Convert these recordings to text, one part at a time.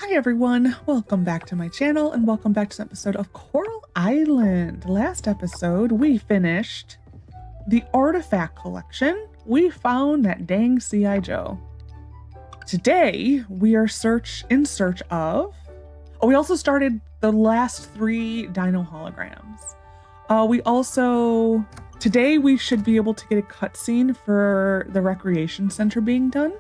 Hi everyone, welcome back to my channel and welcome back to an episode of Coral Island. Last episode, we finished the artifact collection. We found that dang C.I. Joe. Today, we are in search of... Oh, we also started the last 3 dino holograms. Today we should be able to get a cutscene for the recreation center being done.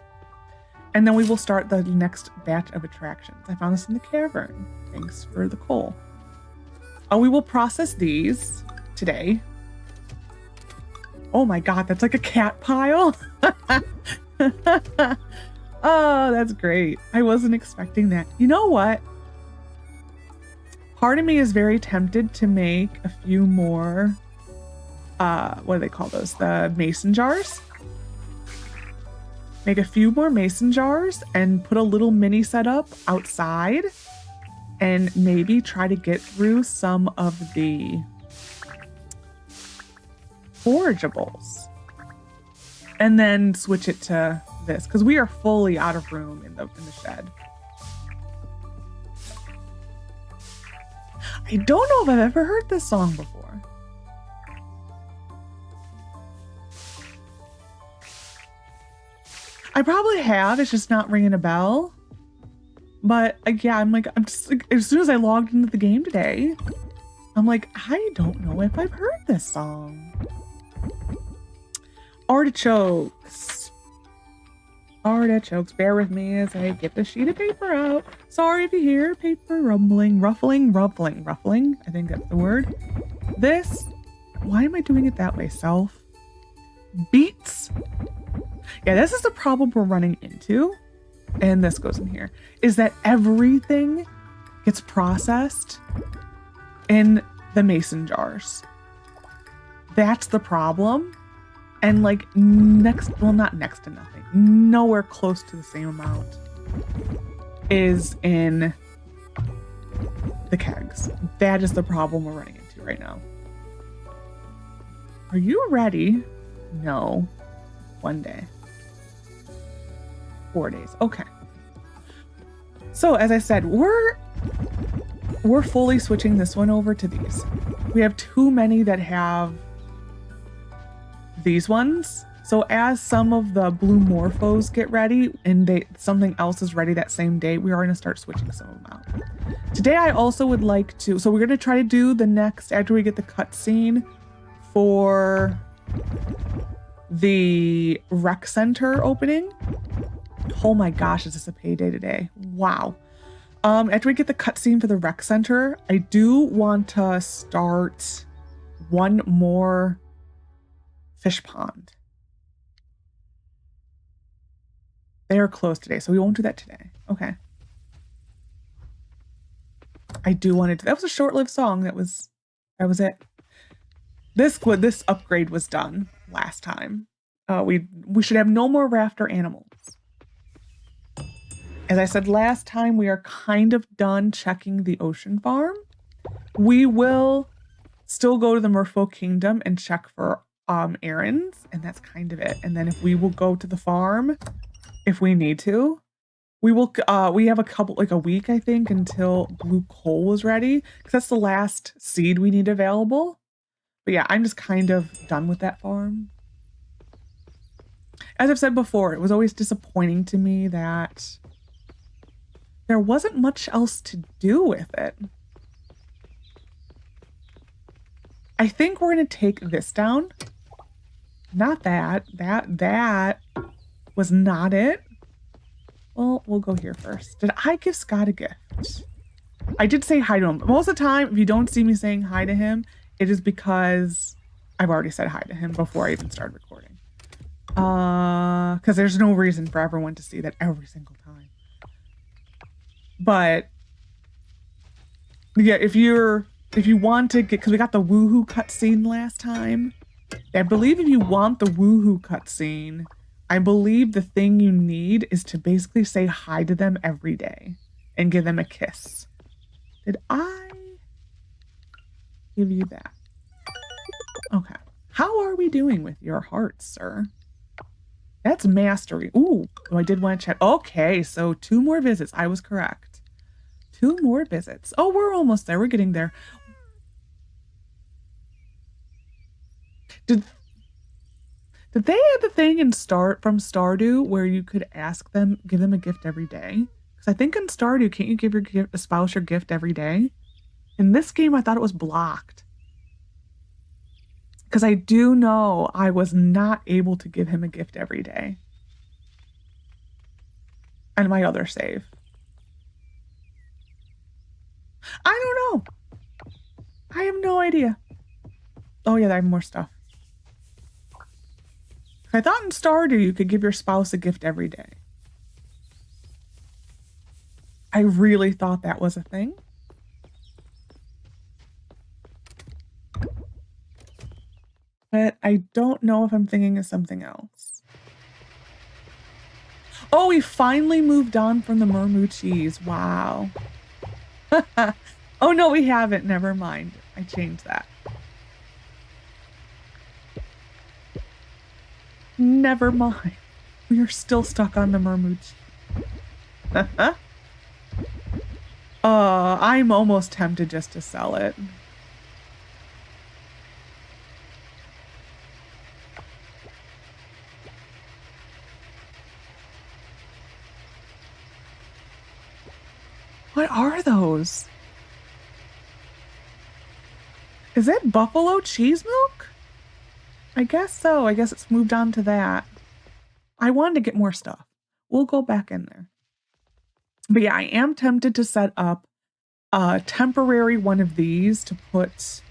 And then we will start the next batch of attractions. I found this in the Cavern. Thanks for the coal. We will process these today. Oh my god, that's like a cat pile. Oh, that's great. I wasn't expecting that. You know what? Part of me is very tempted to make a few more, what do they call those? The mason jars. Make a few more mason jars and put a little mini setup outside and maybe try to get through some of the forageables and then switch it to this because we are fully out of room in the shed. I don't know if I've ever heard this song before. I probably have, it's just not ringing a bell. But yeah, I'm just like, as soon as I logged into the game today, I'm like, I don't know if I've heard this song. Artichokes. Artichokes, bear with me as I get the sheet of paper out. Sorry if you hear paper rumbling, ruffling. I think that's the word. Why am I doing it that way, self? Beets. Yeah, this is the problem we're running into, and this goes in here, is that everything gets processed in the mason jars. That's the problem. And like not next to nothing, nowhere close to the same amount is in the kegs. That is the problem we're running into right now. Are you ready? No. One day. 4 days. Okay. So as I said, we're fully switching this one over to these. We have too many that have these ones. So as some of the blue morphos get ready and something else is ready that same day, we are going to start switching some of them out. Today I also would like to, so we're going to try to do the next, after we get the cutscene for the rec center opening. Oh my gosh, is this a payday today? Wow. After we get the cutscene for the rec center, I do want to start one more fish pond. They are closed today, so we won't do that today. Okay. I do want to do that. Was a short-lived song. That was it. This upgrade was done last time. We should have no more rafter animals. As I said last time, we are kind of done checking the ocean farm. We will still go to the Merfolk Kingdom and check for errands, and that's kind of it. And then if we will go to the farm, if we need to, we will. We have a week, I think, until blue coal is ready, because that's the last seed we need available. But yeah, I'm just kind of done with that farm. As I've said before, it was always disappointing to me that there wasn't much else to do with it. I think we're going to take this down. Not that. That was not it. Well, we'll go here first. Did I give Scott a gift? I did say hi to him. But most of the time, if you don't see me saying hi to him, it is because I've already said hi to him before I even started recording. Because there's no reason for everyone to see that every single time. But yeah, if you want to get, because we got the woohoo cutscene last time. I believe if you want the woohoo cutscene, I believe the thing you need is to basically say hi to them every day and give them a kiss. Did I give you that? Okay. How are we doing with your heart, sir? That's mastery. Ooh, oh, I did want to check. Okay, so 2 more visits. I was correct. 2 more visits. Oh, we're almost there. We're getting there. Did they have the thing in from Stardew where you could give them a gift every day? Because I think in Stardew, can't you give your spouse your gift every day? In this game, I thought it was blocked. Because I do know I was not able to give him a gift every day. And my other save. I don't know. I have no idea. Oh yeah, I have more stuff. I thought in Stardew you could give your spouse a gift every day. I really thought that was a thing. But I don't know if I'm thinking of something else. Oh, we finally moved on from the Mermoo cheese. Wow. Oh no, we haven't. Never mind. I changed that. Never mind. We are still stuck on the Mermoo cheese. I'm almost tempted just to sell it. What are those? Is it buffalo cheese milk? I guess so. I guess it's moved on to that. I wanted to get more stuff. We'll go back in there. But yeah, I am tempted to set up a temporary one of these to put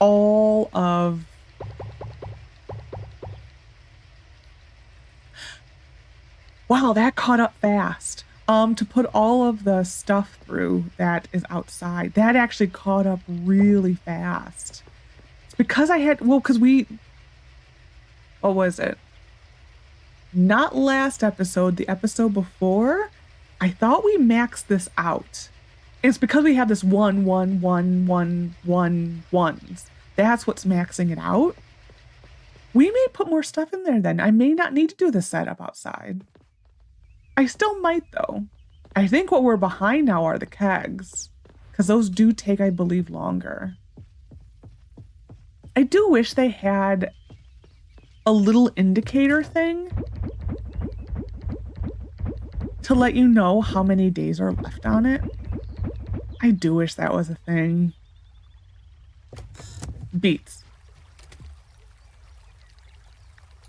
all of... Wow, that caught up fast. To put all of the stuff through that is outside. That actually caught up really fast. It's because I had, well, because we, what was it? Not last episode, the episode before, I thought we maxed this out. It's because we have this 1, 1, 1, 1, 1, 1s. That's what's maxing it out. We may put more stuff in there then. I may not need to do the setup outside. I still might, though. I think what we're behind now are the kegs, because those do take, I believe, longer. I do wish they had a little indicator thing to let you know how many days are left on it. I do wish that was a thing. Beets.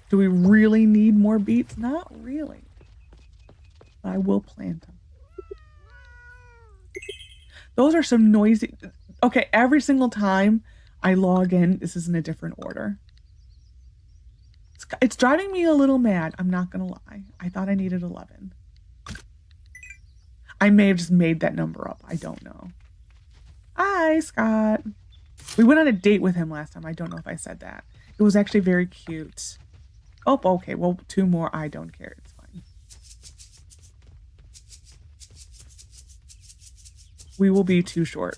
Do we really need more beets? Not really. I will plant them. Those are some noisy... Okay, every single time I log in, this is in a different order. It's driving me a little mad. I'm not going to lie. I thought I needed 11. I may have just made that number up. I don't know. Hi, Scott. We went on a date with him last time. I don't know if I said that. It was actually very cute. Oh, okay. Well, 2 more. I don't care. It's fine. We will be too short.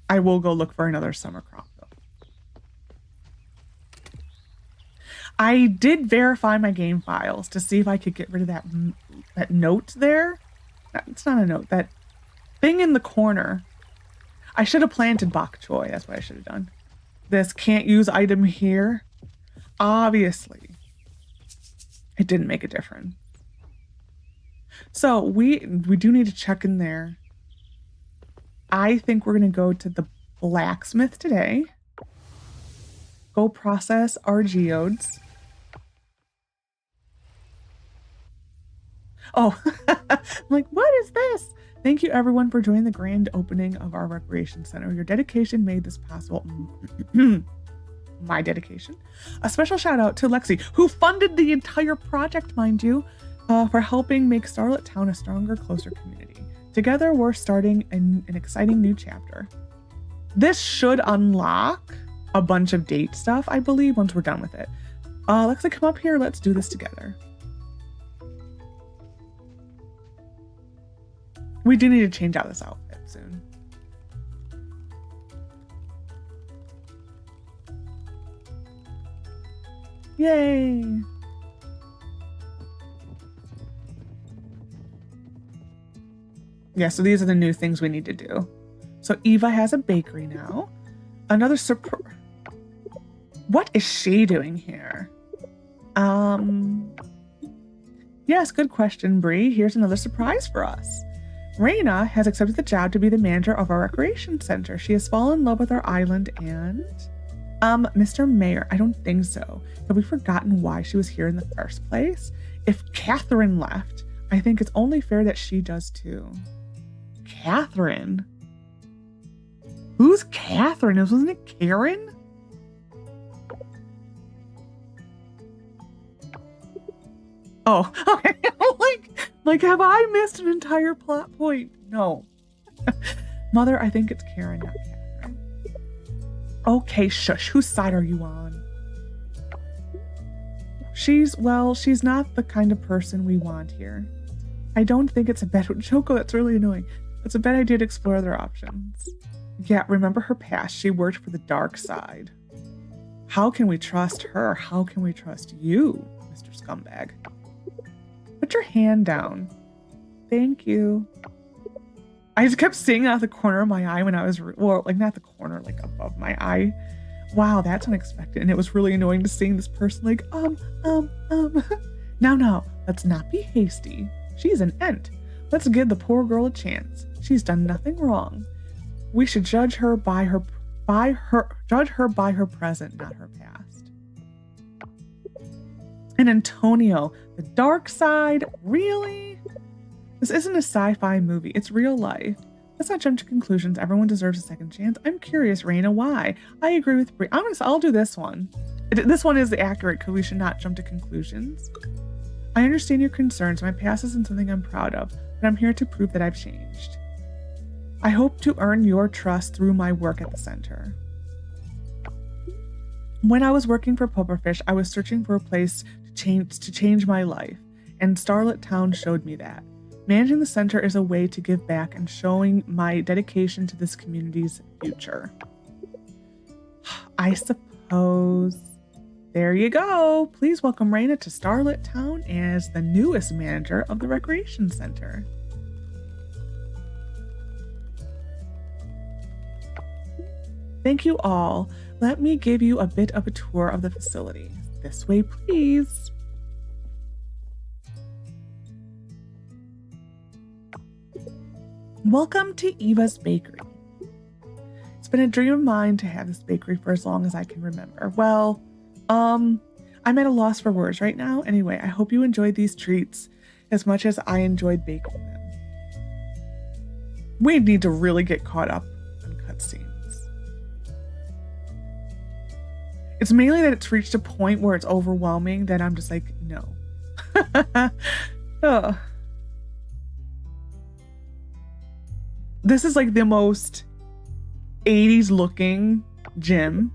I will go look for another summer crop, though. I did verify my game files to see if I could get rid of that note there. It's not a note. That thing in the corner. I should have planted bok choy. That's what I should have done. This can't use item here. Obviously, it didn't make a difference. So we do need to check in there. I think we're going to go to the blacksmith today. Go process our geodes. Oh, I'm like, what is this? Thank you everyone for joining the grand opening of our recreation center. Your dedication made this possible. My dedication. A special shout out to Lexi, who funded the entire project, mind you, for helping make Starlet Town a stronger, closer community. Together, we're starting an exciting new chapter. This should unlock a bunch of date stuff, I believe, once we're done with it. Lexi, come up here. Let's do this together. We do need to change out this outfit soon. Yay! Yeah, so these are the new things we need to do. So Eva has a bakery now. Another surprise. What is she doing here? Yes, good question, Bree. Here's another surprise for us. Raina has accepted the job to be the manager of our recreation center. She has fallen in love with our island and... Mr. Mayor, I don't think so. Have we forgotten why she was here in the first place? If Catherine left, I think it's only fair that she does too. Catherine? Who's Catherine? Wasn't it Karen? Oh, okay. like, have I missed an entire plot point? No. Mother, I think it's Karen, not Catherine. Okay, shush. Whose side are you on? She's not the kind of person we want here. I don't think it's a bad... Choco, that's really annoying. It's a bad idea to explore other options. Yeah, remember her past. She worked for the dark side. How can we trust her? How can we trust you, Mr. Scumbag? Put your hand down. Thank you. I just kept seeing out the corner of my eye when I was... Well, like, not the corner, like, above my eye. Wow, that's unexpected. And it was really annoying to seeing this person like, Now, let's not be hasty. She's an ent. Let's give the poor girl a chance. She's done nothing wrong. We should judge her by her present, not her past. And Antonio, the dark side, really? This isn't a sci-fi movie, it's real life. Let's not jump to conclusions. Everyone deserves a second chance. I'm curious, Raina, why? I agree with Brie. I'll do this one. This one is accurate because we should not jump to conclusions. I understand your concerns. My past isn't something I'm proud of, but I'm here to prove that I've changed. I hope to earn your trust through my work at the center. When I was working for Pufferfish, I was searching for a place to change my life, and Starlit Town showed me that. Managing the center is a way to give back and showing my dedication to this community's future. I suppose. There you go. Please welcome Raina to Starlit Town as the newest manager of the recreation center. Thank you all. Let me give you a bit of a tour of the facility. This way, please. Welcome to Eva's Bakery. It's been a dream of mine to have this bakery for as long as I can remember. Well, I'm at a loss for words right now. Anyway, I hope you enjoyed these treats as much as I enjoyed baking them. We need to really get caught up on cutscenes. It's mainly that it's reached a point where it's overwhelming that I'm just like, no. Oh. This is like the most 80s looking gym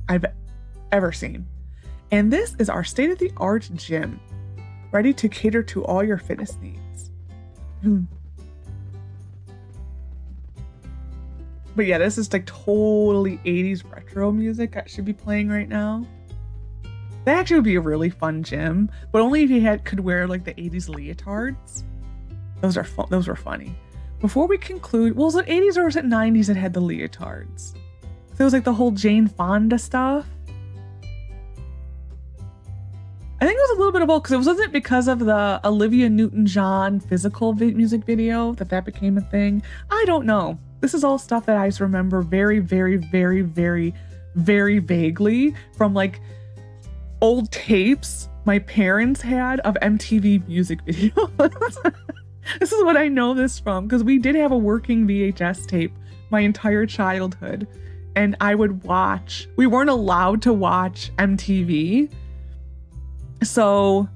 I've ever seen. And this is our state-of-the-art gym, ready to cater to all your fitness needs. But yeah, this is like totally 80s retro music I should be playing right now. That actually would be a really fun gym, but only if you could wear like the 80s leotards. Those were funny. Before we conclude, well, was it 80s or was it 90s that had the leotards? So it was like the whole Jane Fonda stuff. I think it was a little bit of both, because it wasn't because of the Olivia Newton-John physical music video that became a thing. I don't know. This is all stuff that I just remember very, very, very, very, very vaguely from like old tapes my parents had of MTV music videos. This is what I know this from, because we did have a working VHS tape my entire childhood, and I would watch. We weren't allowed to watch MTV, so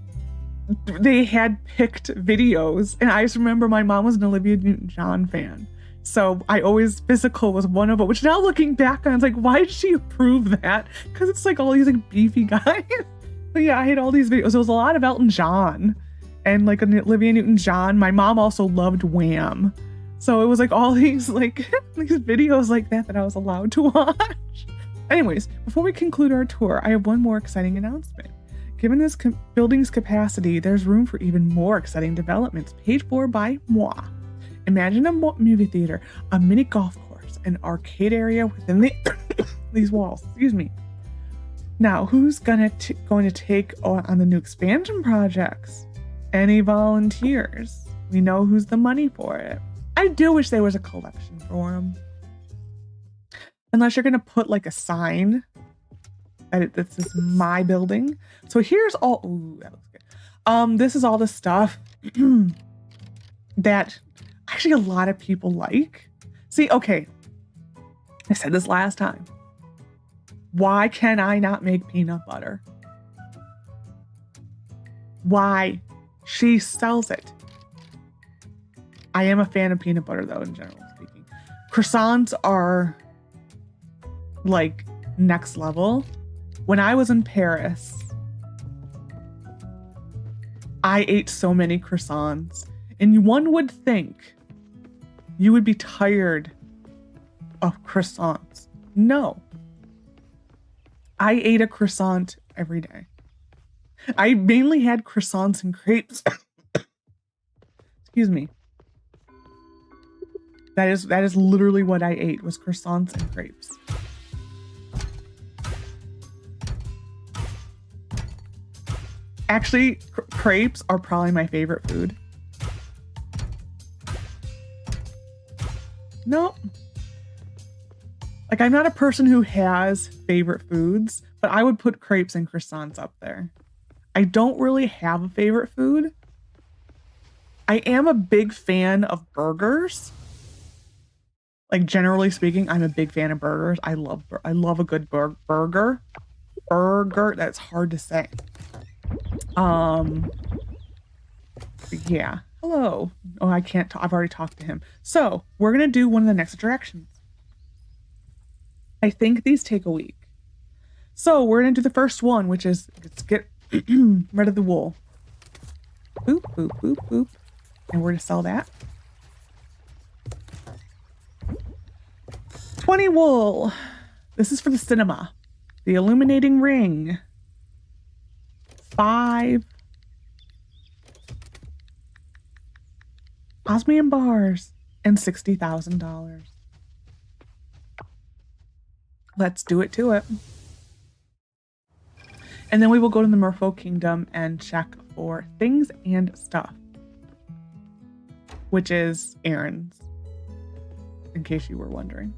they had picked videos, and I just remember my mom was an Olivia Newton-John fan, so I always physical was one of them. Which now looking back on, it's like, why did she approve that? Because it's like all these like beefy guys. But yeah, I had all these videos. There was a lot of Elton John. And like an Olivia Newton-John. My mom also loved Wham. So it was like all these like these videos like that I was allowed to watch. Anyways, before we conclude our tour, I have one more exciting announcement. Given this building's capacity, there's room for even more exciting developments paid for by moi. Imagine a movie theater, a mini golf course, an arcade area within these walls. Excuse me. Now, who's going to take on the new expansion projects? Any volunteers? We know who's the money for it. I do wish there was a collection for them. Unless you're going to put like a sign that this is my building. So here's all, ooh, that looks good. This is all the stuff that actually a lot of people like. See, okay. I said this last time. Why can I not make peanut butter? Why? She sells it. I am a fan of peanut butter though, in general speaking. Croissants are like next level. When I was in Paris, I ate so many croissants, and one would think you would be tired of croissants. No. I ate a croissant every day. I mainly had croissants and crepes. Excuse me. That is literally what I ate, was croissants and crepes. Actually, crepes are probably my favorite food. No. Like, I'm not a person who has favorite foods, but I would put crepes and croissants up there. I don't really have a favorite food. I am a big fan of burgers. Like, generally speaking, I'm a big fan of burgers. I love a good burger. Burger, that's hard to say. Yeah. Hello. Oh, I can't talk. I've already talked to him. So we're going to do one of the next attractions. I think these take a week. So we're going to do the first one, which is, let's get rid of the wool. Boop, boop, boop, boop. And we're going to sell that. 20 wool. This is for the cinema. The illuminating ring. 5 osmium bars and $60,000. Let's do it to it. And then we will go to the Merfolk Kingdom and check for things and stuff, which is errands, in case you were wondering.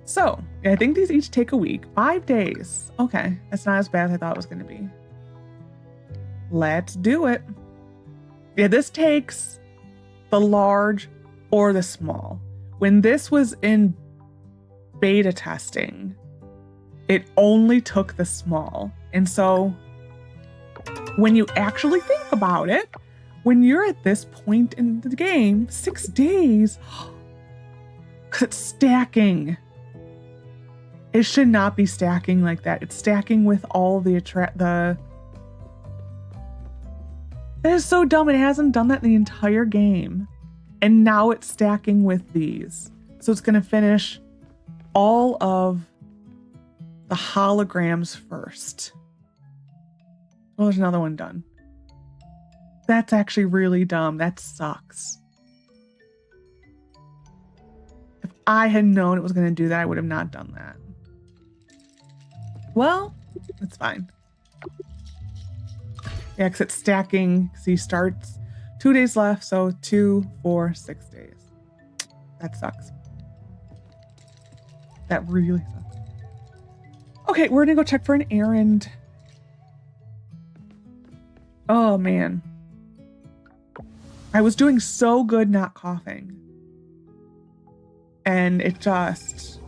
So, I think these each take a week. 5 days. Okay, that's not as bad as I thought it was going to be. Let's do it. Yeah, this takes the large or the small. When this was in beta testing, it only took the small. And so when you actually think about it, when you're at this point in the game, 6 days, because it's stacking. It should not be stacking like that. It's stacking with all the That is so dumb. It hasn't done that the entire game. And now it's stacking with these. So it's going to finish all of the holograms first. Oh, there's another one done. That's actually really dumb. That sucks. If I had known it was going to do that, I would have not done that. Well, it's fine. Yeah, because it's stacking. So he starts 2 days left. So 2, 4, 6 days. That sucks. That really sucks. Okay, we're going to go check for an errand. Oh, man. I was doing so good not coughing. And it just...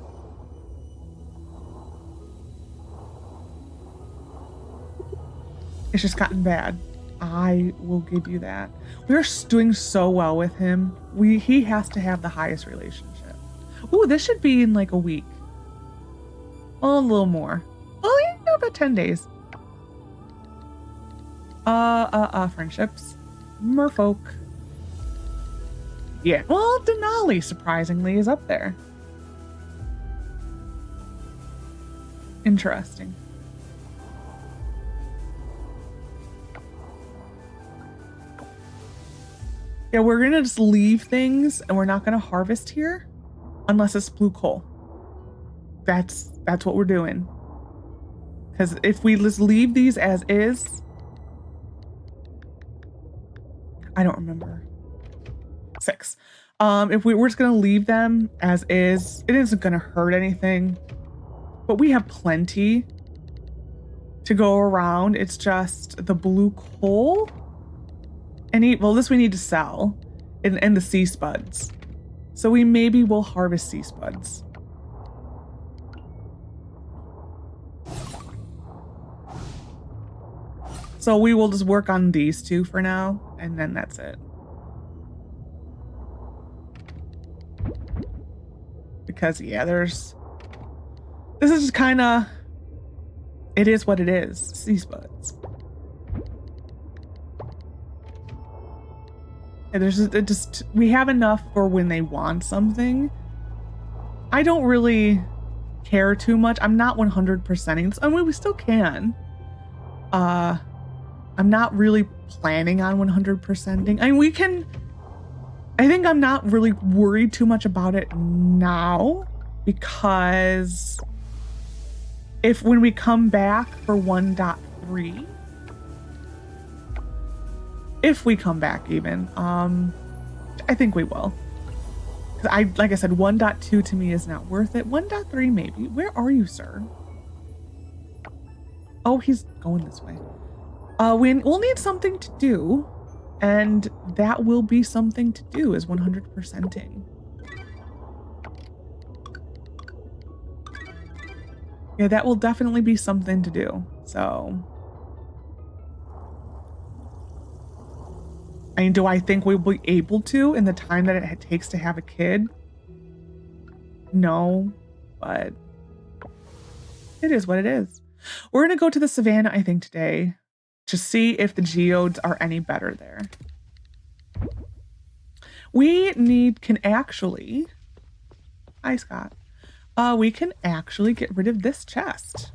It's just gotten bad. I will give you that. We're doing so well with him. He has to have the highest relationship. Ooh, this should be in like a week. Well, a little more. Well, yeah, about 10 days. Friendships. Merfolk. Yeah. Well, Denali, surprisingly, is up there. Interesting. Yeah, we're gonna just leave things and we're not gonna harvest here unless it's blue coal. That's what we're doing. Because if we just leave these as is, I don't remember. 6. If we're just gonna leave them as is, it isn't gonna hurt anything. But we have plenty to go around. It's just the blue coal. Well, this we need to sell, and the sea spuds. So we maybe will harvest sea spuds. So we will just work on these two for now, and then that's it. Because yeah, this is just kind of, it is what it is. Sea spuds. We have enough for when they want something. I don't really care too much. I'm not 100%ing this. I mean, we still can. I'm not really planning on 100%ing. I mean, I think I'm not really worried too much about it now, because when we come back for 1.3, if we come back even, I think we will. Like I said, 1.2 to me is not worth it. 1.3 maybe. Where are you, sir? Oh, he's going this way. We'll need something to do, and that will be something to do is 100%ing. Yeah, that will definitely be something to do. So, I mean, do I think we'll be able to in the time that it takes to have a kid? No, but it is what it is. We're going to go to the savannah, I think, today to see if the geodes are any better there. Can actually... Hi, Scott. We can actually get rid of this chest.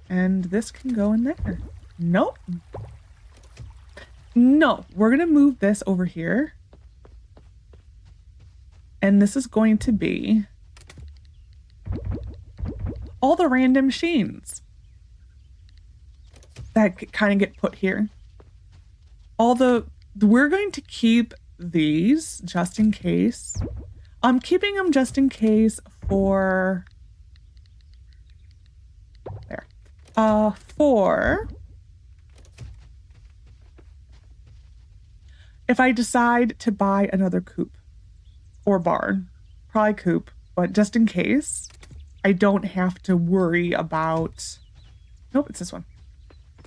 And this can go in there. Nope. No, we're going to move this over here. And this is going to be all the random machines that kind of get put here. We're going to keep these just in case. I'm keeping them just in case for there. For if I decide to buy another coop or barn, probably coop, but just in case, I don't have to worry about, nope, it's this one.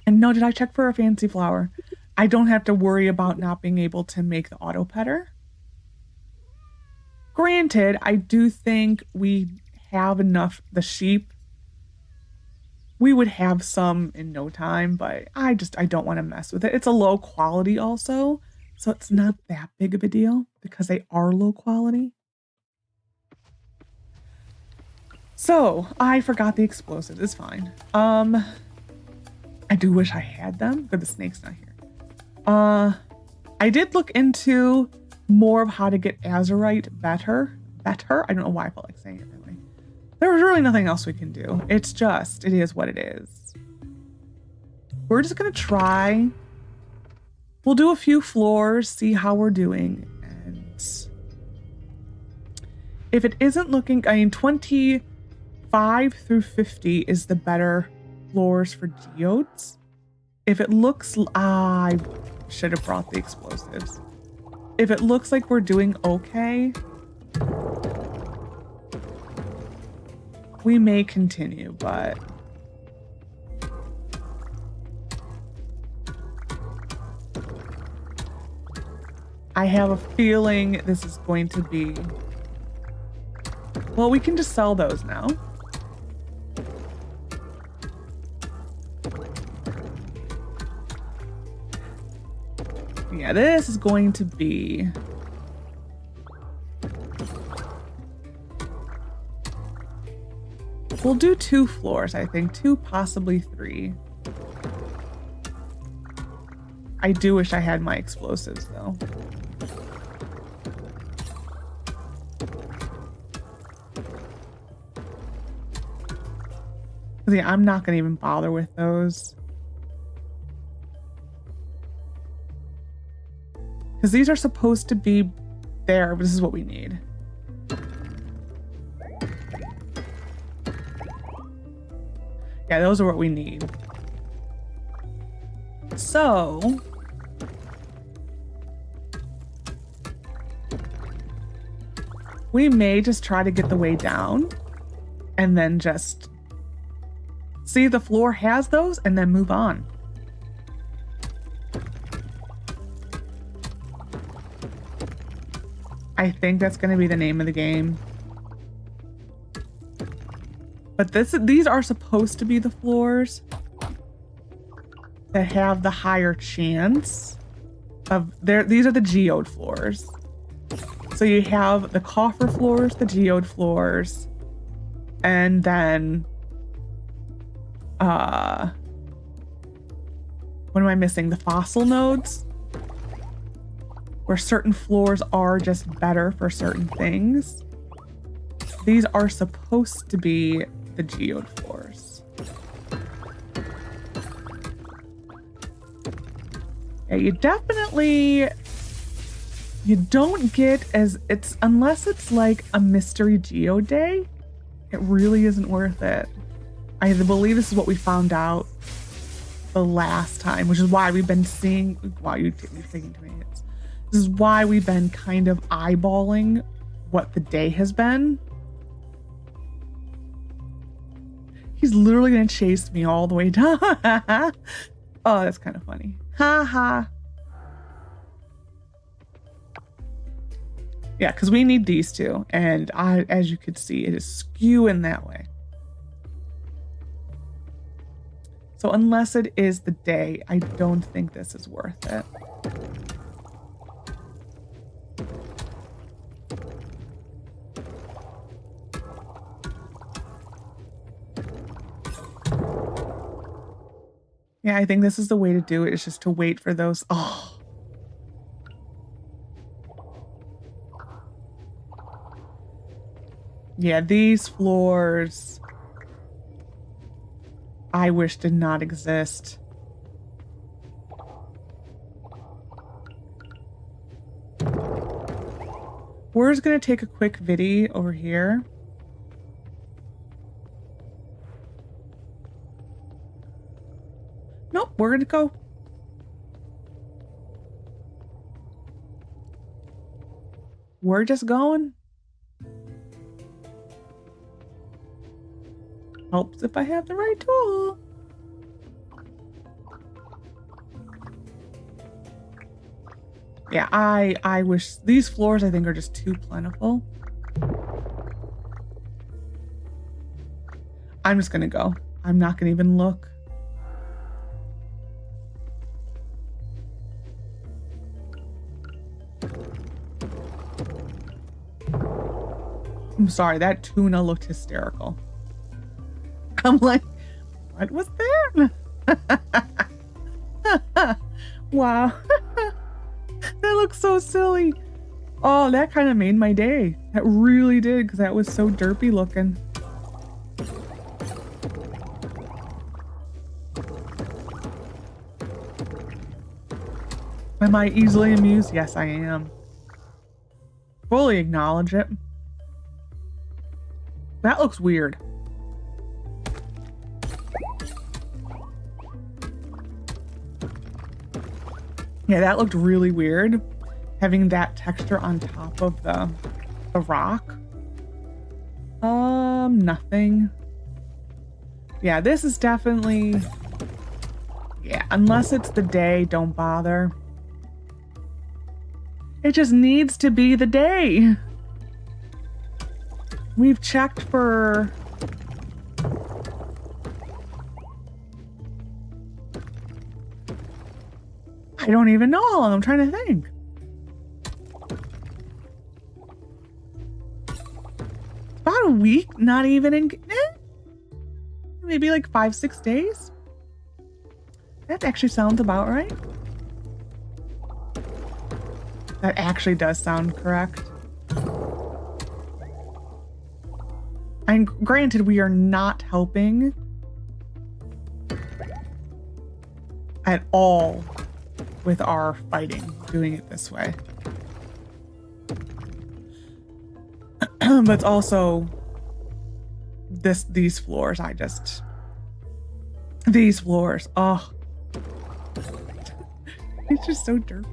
And no, did I check for a fancy flower? I don't have to worry about not being able to make the auto petter. Granted, I do think we have enough, the sheep, we would have some in no time, but I don't want to mess with it. It's a low quality also, so it's not that big of a deal because they are low quality. So I forgot the explosives. It's fine. I do wish I had them, but the snake's not here. I did look into more of how to get azurite better. I don't know why I felt like saying it that way. There was really nothing else we can do. It is what it is. We're just gonna try. We'll do a few floors, see how we're doing, and if it isn't looking, 25 through 50 is the better floors for geodes. If it looks, I should have brought the explosives. If it looks like we're doing okay, we may continue, but I have a feeling this is going to be, well, we can just sell those now. Yeah, this is going to be, we'll do 2 floors, I think. 2, possibly 3. I do wish I had my explosives though. Yeah, I'm not gonna even bother with those. Because these are supposed to be there, but this is what we need. Yeah, those are what we need. So we may just try to get the way down and then just see if the floor has those and then move on. I think that's going to be the name of the game. But these are supposed to be the floors that have the higher chance of these are the geode floors. So you have the coffer floors, the geode floors, and then what am I missing? The fossil nodes, where certain floors are just better for certain things. These are supposed to be the geode floors. Yeah, you don't get unless it's like a mystery geode day, it really isn't worth it. I believe this is what we found out the last time, which is why we've been seeing, wow, you're taking 2 minutes. This is why we've been kind of eyeballing what the day has been. He's literally gonna chase me all the way down. Oh, that's kind of funny. Ha ha. Yeah, because we need these two. And as you could see, it is skewing that way. So unless it is the day, I don't think this is worth it. Yeah, I think this is the way to do it, is just to wait for those. Oh. Yeah, these floors I wish did not exist. We're just gonna take a quick viddy over here. Nope, we're gonna go. We're just going. Helps if I have the right tool. Yeah, I wish these floors I think are just too plentiful. I'm just gonna go. I'm not gonna even look. I'm sorry, that tuna looked hysterical. I'm like, what was that? Wow. That looks so silly. Oh, that kind of made my day. That really did, because that was so derpy looking. Am I easily amused? Yes, I am. Fully acknowledge it. That looks weird. Yeah, that looked really weird. Having that texture on top of the rock. Nothing. Yeah, this is definitely... Yeah, unless it's the day, don't bother. It just needs to be the day. We've checked for... I don't even know. I'm trying to think. About a week, not even in... maybe like 5-6 days. That actually sounds about right. That actually does sound correct. And granted, we are not helping at all with our fighting, doing it this way. But it's also these floors, these floors, oh. It's just so dirty.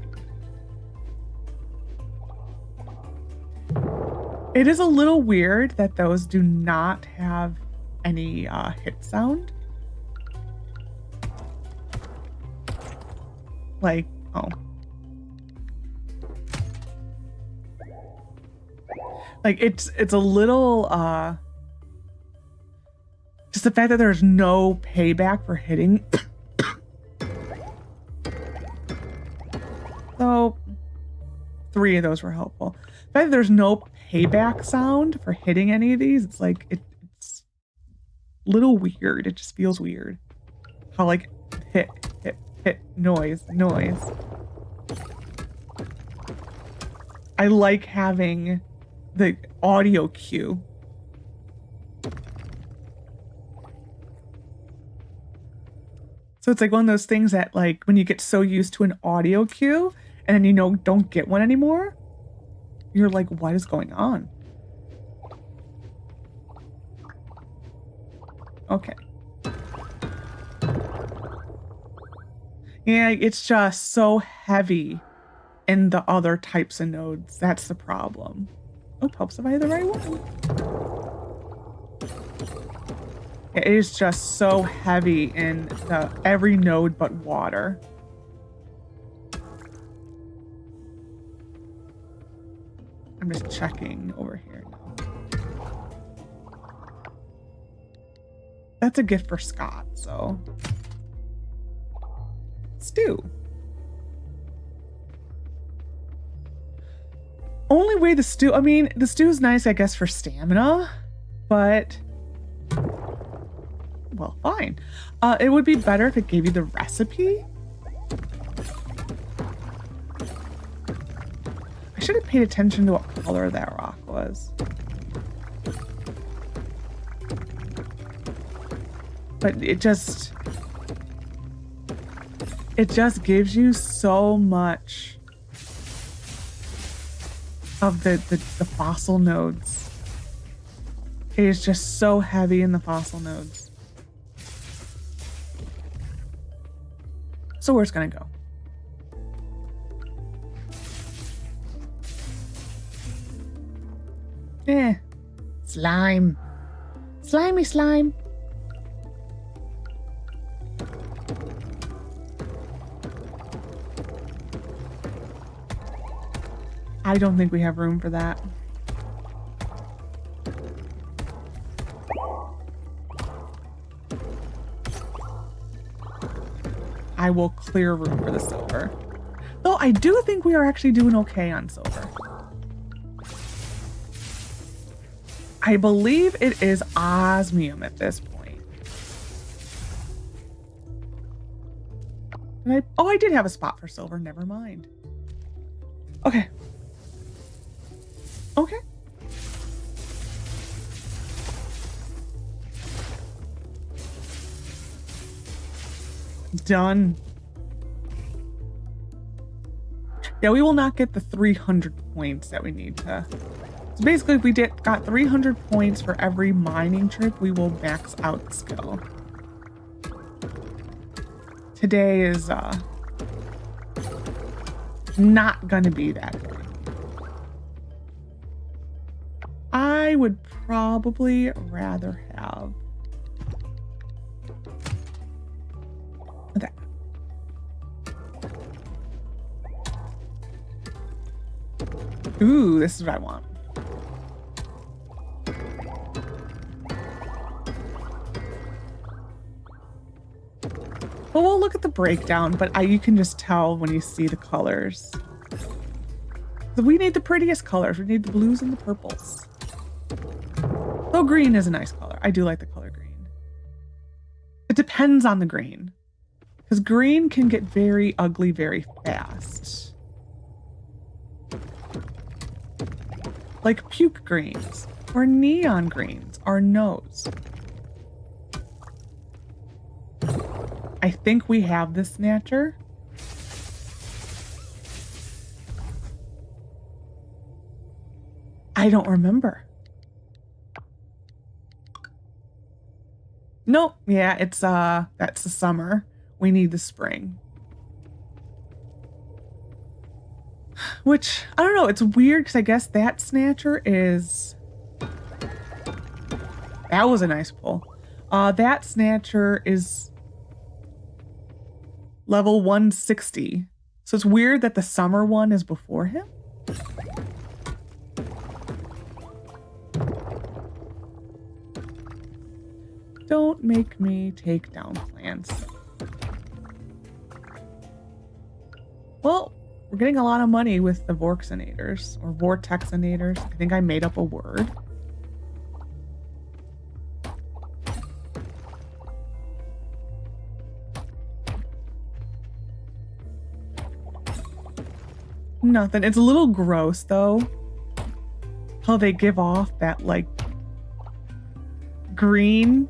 It is a little weird that those do not have any hit sound. Like, oh. Like it's a little just the fact that there's no payback for hitting. So 3 of those were helpful. The fact that there's no payback sound for hitting any of these, it's like it's a little weird. It just feels weird. How like hit, noise. I like having the audio cue. So it's like one of those things that like when you get so used to an audio cue and then don't get one anymore, you're like, what is going on? Okay. Yeah, it's just so heavy in the other types of nodes. That's the problem. Oh, helps if I have the right one. It is just so heavy in every node but water. I'm just checking over here now. That's a gift for Scott, so. Stew. Only way the stew, I mean, the stew is nice, I guess, for stamina, but, well, fine. It would be better if it gave you the recipe. I should have paid attention to what color that rock was. But it just gives you so much of the fossil nodes. It is just so heavy in the fossil nodes. So where's it gonna go? Slime. Slimy slime. I don't think we have room for that. I will clear room for the silver. Though I do think we are actually doing okay on silver. I believe it is osmium at this point. I did have a spot for silver. Never mind. Okay. Okay. Done. Yeah, we will not get the 300 points that we need to. So basically, if we got 300 points for every mining trip, we will max out skill. Today is not gonna be that good. I would probably rather have that. Ooh, this is what I want. Well, we'll look at the breakdown, but you can just tell when you see the colors. So we need the prettiest colors. We need the blues and the purples. Though green is a nice color. I do like the color green. It depends on the green. Because green can get very ugly very fast. like puke greens or neon greens, our nose. I think we have the snatcher. I don't remember. Nope. Yeah, it's that's the summer. We need the spring. Which, I don't know, it's weird because I guess that snatcher is... That was a nice pull. That snatcher is level 160. So it's weird that the summer one is before him. Don't make me take down plants. Well, we're getting a lot of money with the Vorxinators or Vortexinators. I think I made up a word. Nothing. It's a little gross though. How they give off that like green.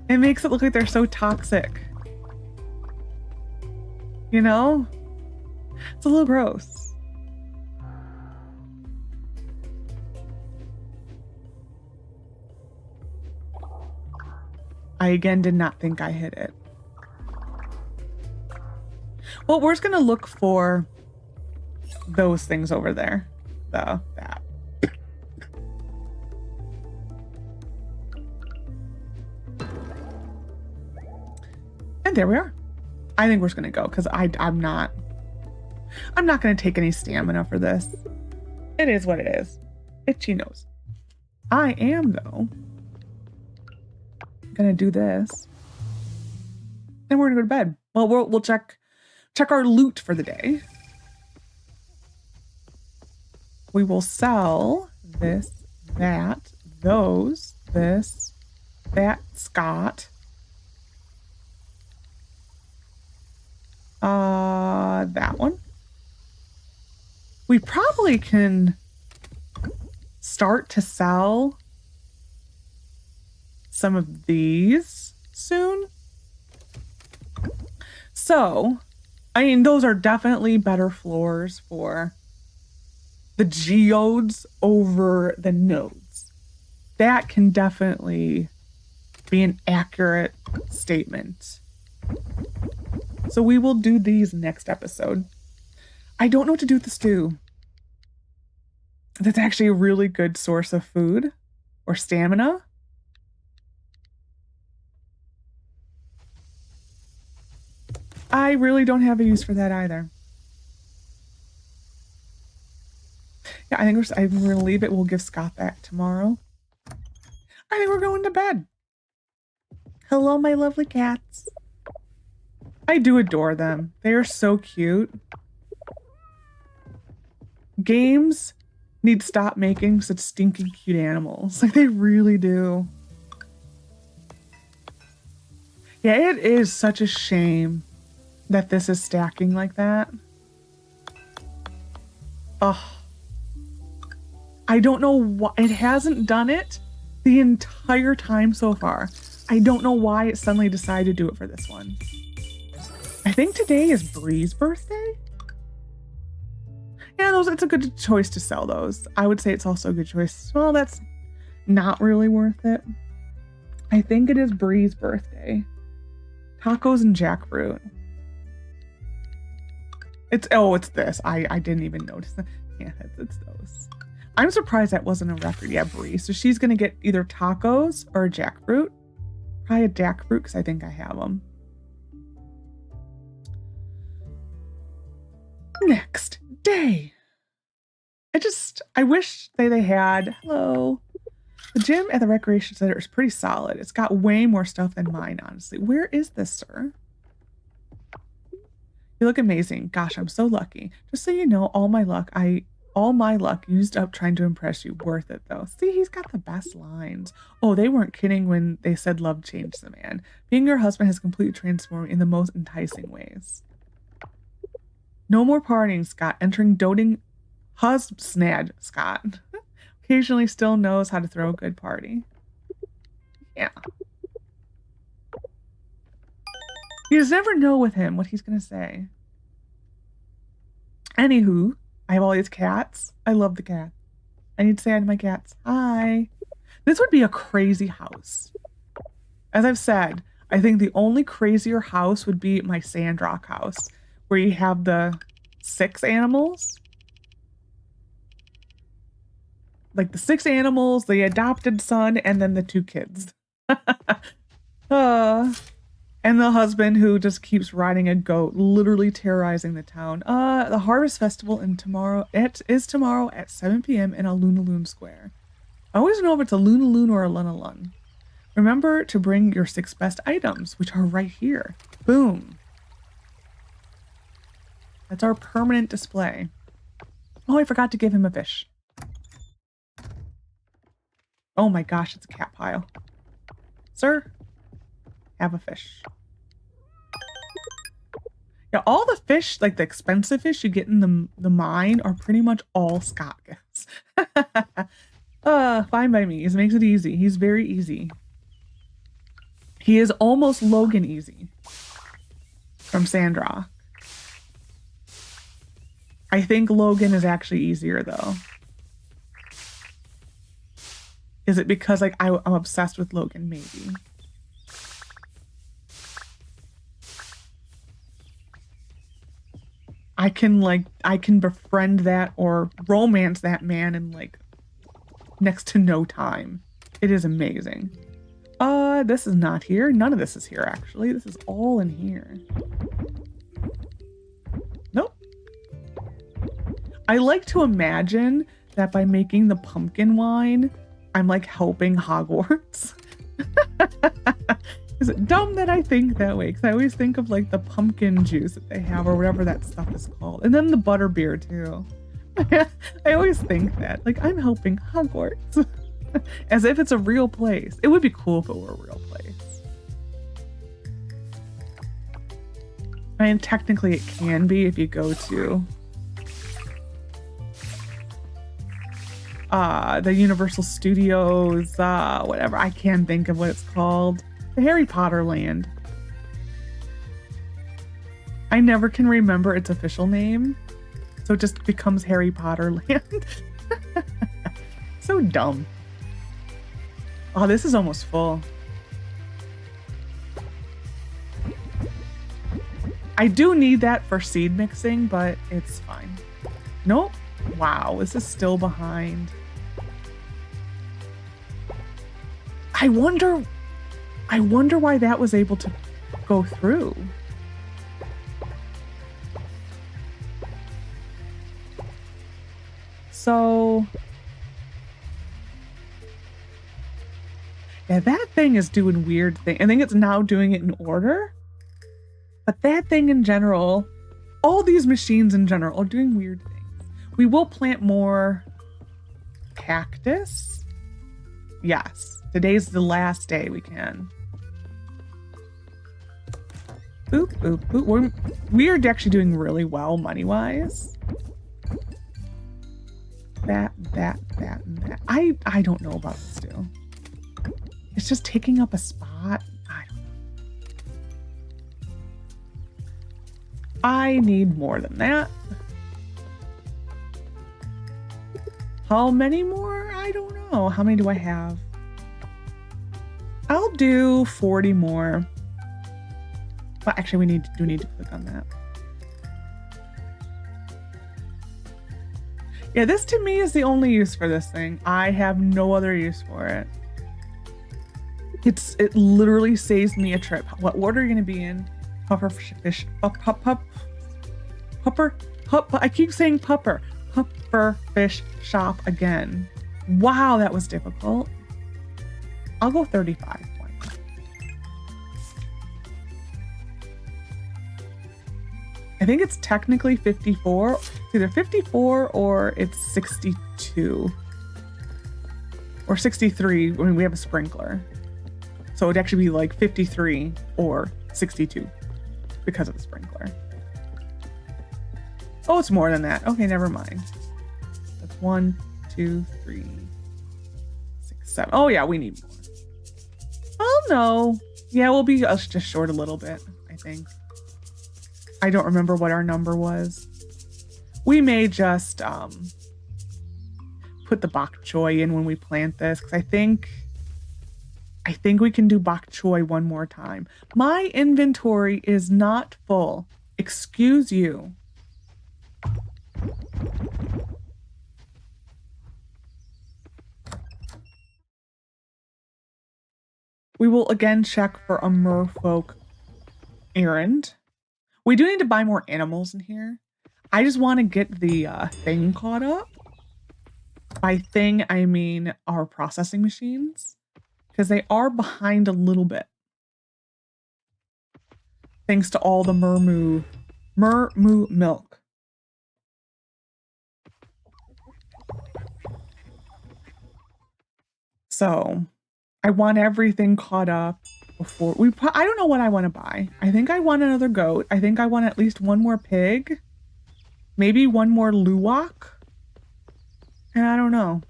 It makes it look like they're so toxic. You know? It's a little gross. I again did not think I hit it. Well, we're just gonna look for those things over there. That. And there we are. I think we're just gonna go because I'm not gonna take any stamina for this. It is what it is. Itchy nose. I am though gonna do this, and we're gonna go to bed. Well, we'll check our loot for the day. We will sell this, that, those, this, that, Scott. That one. We probably can start to sell some of these soon. So, I mean, those are definitely better floors for the geodes over the nodes. That can definitely be an accurate statement. So we will do these next episode. I don't know what to do with the stew. That's actually a really good source of food or stamina. I really don't have a use for that either. Yeah, I think we're going to leave it. We'll give Scott that tomorrow. I think we're going to bed. Hello, my lovely cats. I do adore them. They are so cute. Games need to stop making such stinking cute animals. Like, they really do. Yeah, it is such a shame that this is stacking like that. Ugh. I don't know why. It hasn't done it the entire time so far. I don't know why it suddenly decided to do it for this one. I think today is Bree's birthday. Yeah, it's a good choice to sell those. I would say it's also a good choice. Well, that's not really worth it. I think it is Bree's birthday. Tacos and jackfruit. It's this. I didn't even notice that. Yeah, it's those. I'm surprised that wasn't a record. Yeah, Bree. So she's going to get either tacos or a jackfruit. Probably a jackfruit because I think I have them. Next day. I wish they had, hello. The gym at the recreation center is pretty solid. It's got way more stuff than mine, honestly. Where is this, sir? You look amazing. Gosh, I'm so lucky. Just so you know, all my luck used up trying to impress you. Worth it though. See, he's got the best lines. Oh, they weren't kidding when they said love changed the man. Being your husband has completely transformed in the most enticing ways. No more partying, Scott. Entering doting Snad Scott. Occasionally still knows how to throw a good party. Yeah. You just never know with him what he's going to say. Anywho, I have all these cats. I love the cat. I need to say hi to my cats. Hi. This would be a crazy house. As I've said, I think the only crazier house would be my Sandrock house, where you have the 6 animals. Like the 6 animals, the adopted son, and then the 2 kids. And the husband who just keeps riding a goat, literally terrorizing the town. The Harvest Festival is tomorrow at 7 p.m. in a Lunaloon Square. I always know if it's a Lunaloon or a Lunalun. Remember to bring your 6 best items, which are right here. Boom. That's our permanent display. Oh, I forgot to give him a fish. Oh my gosh, it's a cat pile. Sir, have a fish. Yeah, all the fish, like the expensive fish you get in the mine, are pretty much all Scott gifts. Fine by me. It makes it easy. He's very easy. He is almost Logan easy from Sandrock. I think Logan is actually easier though. Is it because like I'm obsessed with Logan? Maybe. I can befriend that or romance that man in like next to no time. It is amazing. This is not here. None of this is here actually. This is all in here. Nope. I like to imagine that by making the pumpkin wine, I'm like helping Hogwarts. Is it dumb that I think that way? Because I always think of like the pumpkin juice that they have or whatever that stuff is called. And then the butterbeer too. I always think that. Like I'm helping Hogwarts. As if it's a real place. It would be cool if it were a real place. I mean, technically it can be if you go to the Universal Studios, whatever. I can't think of what it's called. The Harry Potter land. I never can remember its official name, so it just becomes Harry Potter land. So dumb. Oh, this is almost full. I do need that for seed mixing, but it's fine. Nope. Wow, this is still behind. I wonder why that was able to go through. So, yeah, that thing is doing weird things. I think it's now doing it in order. But that thing in general, all these machines in general are doing weird things. We will plant more cactus. Yes, today's the last day we can. Boop, boop, boop. We are actually doing really well money-wise. That, and that. I don't know about this too. It's just taking up a spot. I don't know. I need more than that. How many more? I don't know. How many do I have? I'll do 40 more. Well, actually, we do need to click on that. Yeah, this to me is the only use for this thing. I have no other use for it. It literally saves me a trip. What order are you gonna be in? Pupper fish. Pupper. I keep saying pupper. Pupper fish shop again. Wow, that was difficult. I'll go 35. I think it's technically 54. It's either 54 or it's 62. Or 63 when we have a sprinkler. So it'd actually be like 53 or 62 because of the sprinkler. Oh, it's more than that. Okay, never mind. 1, 2, 3, 6, 7. Oh yeah, we need more. Oh no. Yeah, we'll be just short a little bit, I think. I don't remember what our number was. We may just put the bok choy in when we plant this, because I think we can do bok choy one more time. My inventory is not full. Excuse you. We will again check for a merfolk errand. We do need to buy more animals in here. I just want to get the thing caught up. By thing, I mean our processing machines, because they are behind a little bit. Thanks to all the mermoo milk. So I want everything caught up before we, I don't know what I want to buy. I think I want another goat. I think I want at least one more pig. Maybe one more luwak. And I don't know.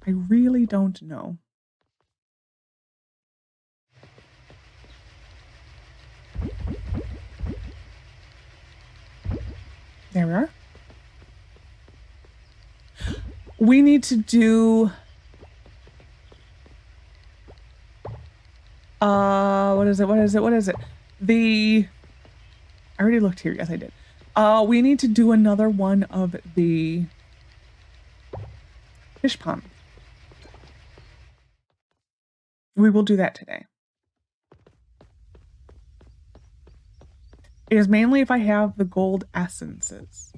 I really don't know. There we are. We need to do... what is it? I already looked here. Yes, I did. We need to do another one of the fish pond. We will do that today. It is mainly if I have the gold essences.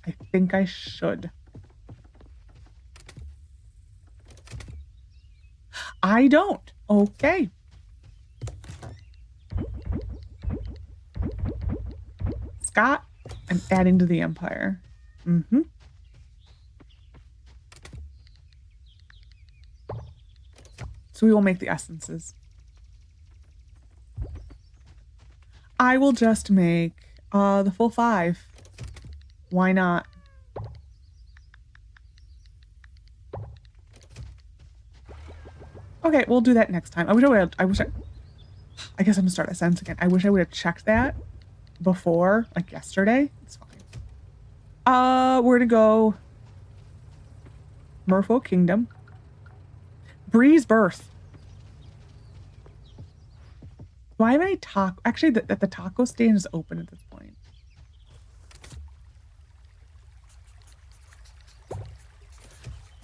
I think I should. I don't. Okay. Scott, I'm adding to the empire. Mm-hmm. So we will make the essences. I will just make the full 5. Why not? Okay, we'll do that next time. I guess I'm gonna start a sentence again. I wish I would have checked that before, like yesterday. It's fine. We're gonna go Merfolk Kingdom. Bree's birth. Do I have any taco? Actually, the taco stand is open at this point.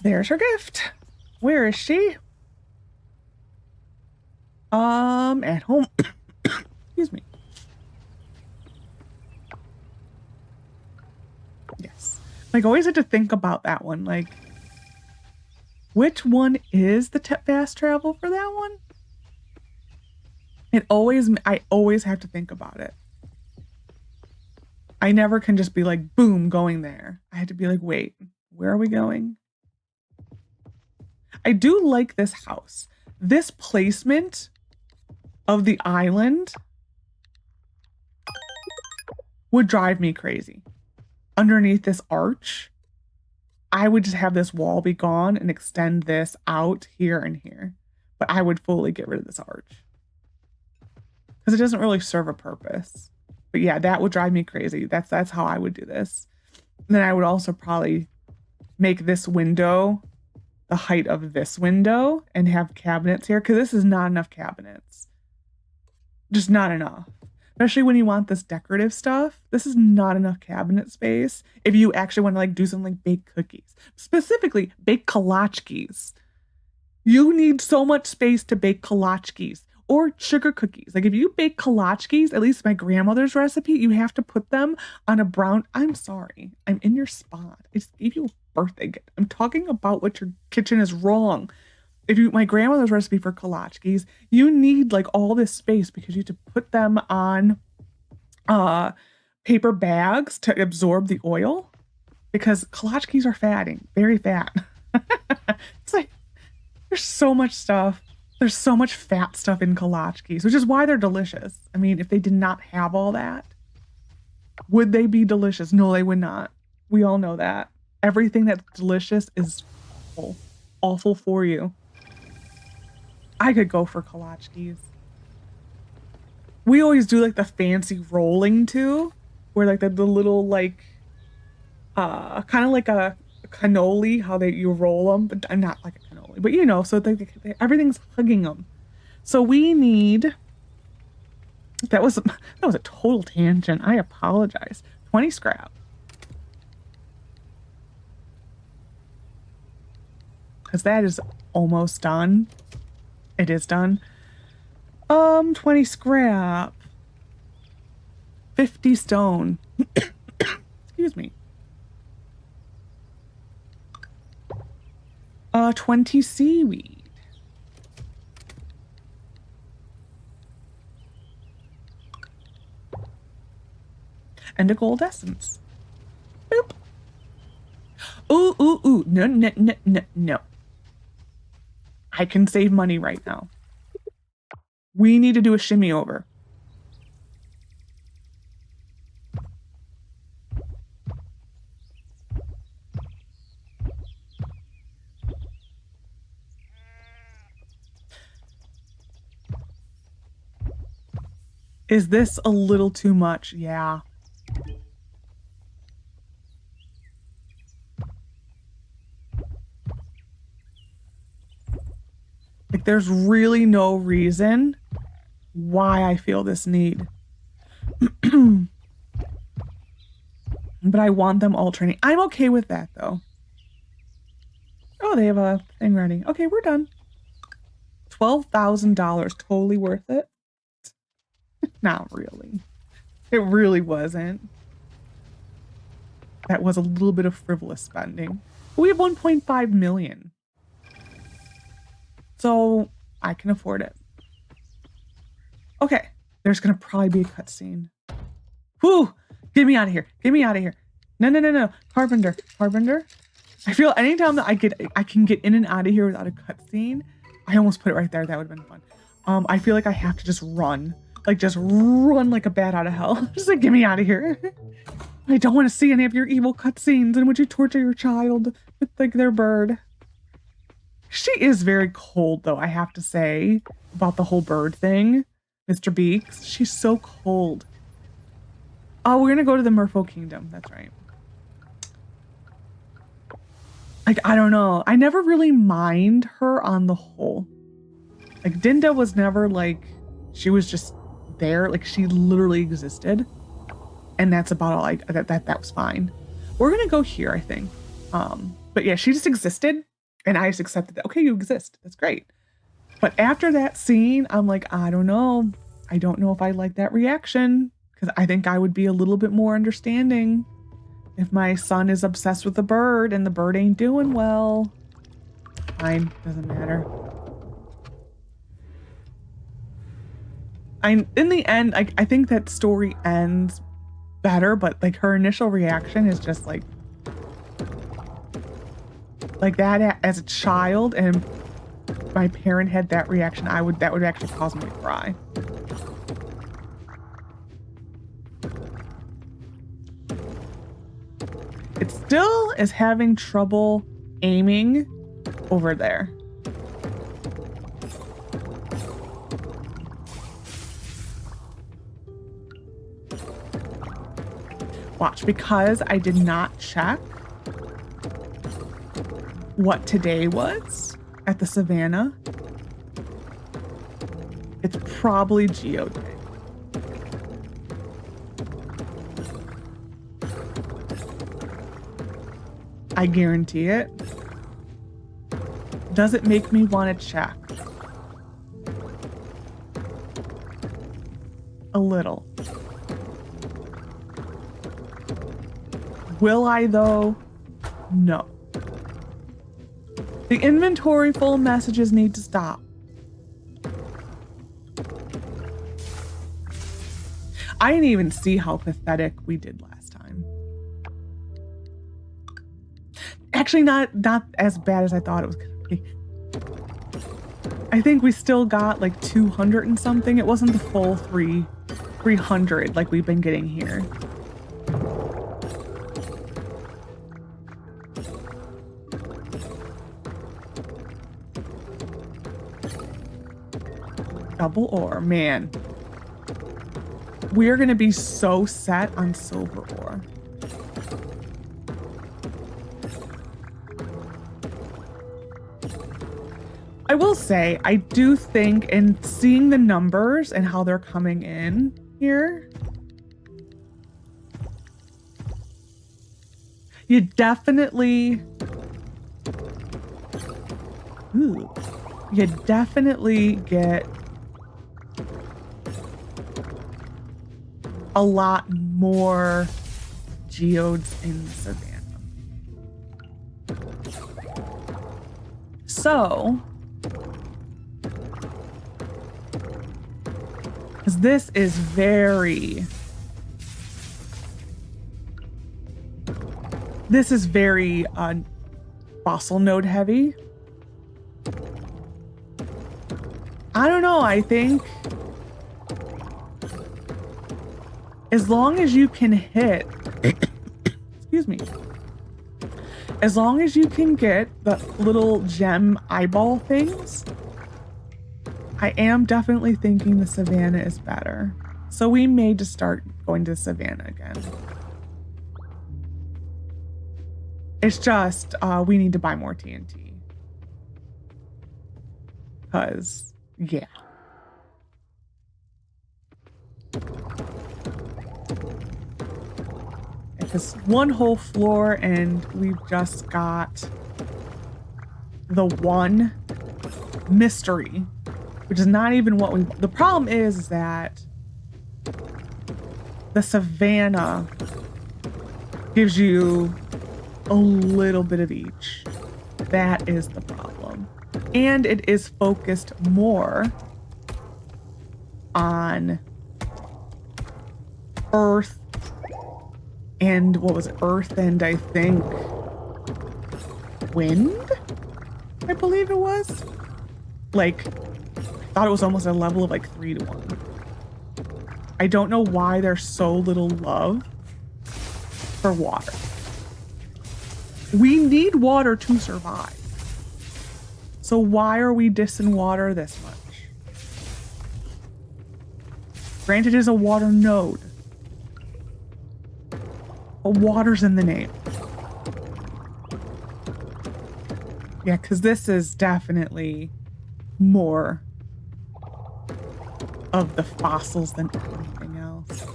There's her gift. Where is she? At home. Excuse me. Yes. Like, always had to think about that one. Like, which one is the fast travel for that one? I always have to think about it. I never can just be like, boom, going there. I had to be like, wait, where are we going? I do like this house. This placement of the island would drive me crazy. Underneath this arch, I would just have this wall be gone and extend this out here and here. But I would fully get rid of this arch, because it doesn't really serve a purpose. But yeah, that would drive me crazy. That's how I would do this. And then I would also probably make this window the height of this window and have cabinets here, because this is not enough cabinets. Just not enough. Especially when you want this decorative stuff. This is not enough cabinet space if you actually want to like do something like bake cookies. Specifically, bake kolachkis. You need so much space to bake kolachkis or sugar cookies. Like if you bake kolachkis, at least my grandmother's recipe, you have to put them on a brown... I'm sorry. I'm in your spot. I just gave you a birthday gift. I'm talking about what your kitchen is wrong. My grandmother's recipe for kolachkis, you need like all this space because you have to put them on paper bags to absorb the oil, because kolachkis are fatting, very fat. It's like, there's so much stuff. There's so much fat stuff in kolachkis, which is why they're delicious. I mean, if they did not have all that, would they be delicious? No, they would not. We all know that. everything that's delicious is awful, awful for you. I could go for kolachkis. We always do like the fancy rolling too, where like the little like, kind of like a cannoli, how you roll them, but not like a cannoli, but you know, so everything's hugging them. So we need, that was a total tangent. I apologize. 20 scrap. Because that is almost done. It is done. 20 scrap. 50 stone. Excuse me. 20 seaweed. And a gold essence. Boop. Ooh, ooh, ooh. No, no, no, no, no. I can save money right now. We need to do a shimmy over. Is this a little too much? Yeah. Like, there's really no reason why I feel this need. But I want them alternating. I'm okay with that, though. Oh, they have a thing ready. Okay, we're done. $12,000. Totally worth it. Not really. It really wasn't. That was a little bit of frivolous spending. But we have 1.5 million. So I can afford it. Okay. There's going to probably be a cutscene. Whew! Get me out of here. Get me out of here. No, no, no, no. Carpenter. Carpenter. I feel anytime that I can get in and out of here without a cutscene. I almost put it right there. That would have been fun. I feel like I have to just run. Like, just run like a bat out of hell. Just like, get me out of here. I don't want to see any of your evil cutscenes in which you torture your child with, like, their bird. She is very cold, though, I have to say, about the whole bird thing. Mr. Beaks. She's so cold. Oh, we're going to go to the Merfolk Kingdom. That's right. Like, I don't know. I never really mind her on the whole. Like, Dinda was never, like, she was just there. Like, she literally existed. And that's about all that was fine. We're going to go here, I think. But yeah, she just existed. And I just accepted that. Okay, you exist. That's great. But after that scene, I'm like, I don't know. I don't know if I like that reaction. Because I think I would be a little bit more understanding if my son is obsessed with the bird and the bird ain't doing well. Fine. Doesn't matter. In the end, I think that story ends better, but like her initial reaction is just like that as a child, and my parent had that reaction, that would actually cause me to cry. It still is having trouble aiming over there. Watch, because I did not check what today was at the savannah. It's probably Geodes. I guarantee it. Does it make me want to check? A little. Will I, though? No. The inventory full of messages need to stop. I didn't even see how pathetic we did last time. Actually, not as bad as I thought it was going to be. I think we still got like 200 and something. It wasn't the full 300 like we've been getting here. Double ore, man. We're gonna be so set on silver ore. I will say, I do think in seeing the numbers and how they're coming in here, you definitely, you definitely get a lot more geodes in the savannah. So, because this is very fossil node heavy. I don't know, I think as long as you can hit, excuse me, as long as you can get the little gem eyeball things, I am definitely thinking the savannah is better. So we may just start going to the savannah again. It's just, we need to buy more TNT. Because, yeah. Because one whole floor and we've just got the one mystery, which is not even what we, the problem is that the savannah gives you a little bit of each. That is the problem. And it is focused more on earth and what was it? Earth and I think wind, I believe it was. Like, I thought it was almost a level of like 3-to-1. I don't know why there's so little love for water. We need water to survive. So why are we dissing water this much? Granted, it is a water node. But water's in the name. Yeah, because this is definitely more of the fossils than anything else.